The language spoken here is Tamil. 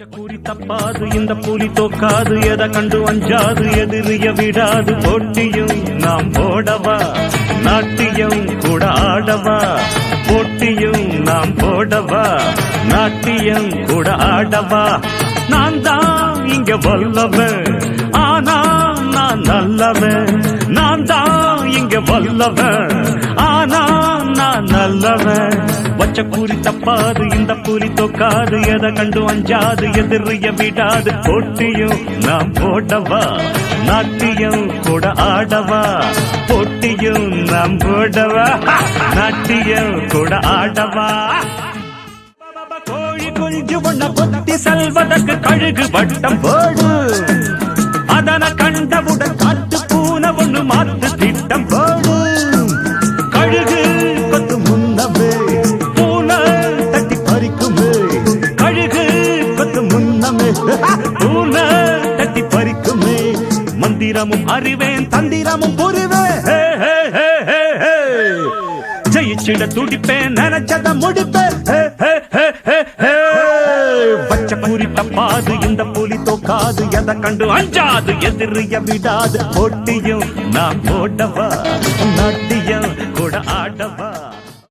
பச்சை கூறி தப்பாது இந்த புலி தோக்காது எதை கண்டு அஞ்சாது எதிரிய விடாது போட்டியும் நாம் போடவா நாட்டியம் கூட ஆடவா போட்டியும் நாம் போடவா நாட்டியம் கூட ஆடவா நான் தான் இங்க வல்லவன் ஆனா நான் நல்லவன் நான் தான் இங்க வல்லவன் ஆனா நான் நல்லவன் வச்ச கூறி தப்பாது இந்த புலி தோக்காது எதை கண்டு அஞ்சாது எதிரிய விடாது போட்டியும் நாம் போடவா நாட்டியம் கூட ஆடவா போட்டியும் நாம் போடவா நாட்டியம் கூட ஆடவா கோழி குஞ்சு ஒண்ண பொத்தி செல்வதற்கு கழுகு வட்டம் போடு அதன கண்டவுடன் காட்டு பூனை ஒண்ணு மாத்து திட்டம் போடு கழுகு கொத்து முன்னமே பூனை தட்டி பறிக்குமே கழுகு கொத்து முன்னமே பூனை தட்டி பறிக்குமே மந்திரமும் அறிவேன் தந்திரமும் புரிவேன் ஜெயிச்சிட துடிப்பேன் நினைச்சத முடிப்பேன் பச்சை கூறி தப்பாது இந்த புலி தோக்காது எதை கண்டு அஞ்சாது எதிரிய விடாது போட்டியும் நாம் போடவா நாட்டியம் கூட ஆடவா.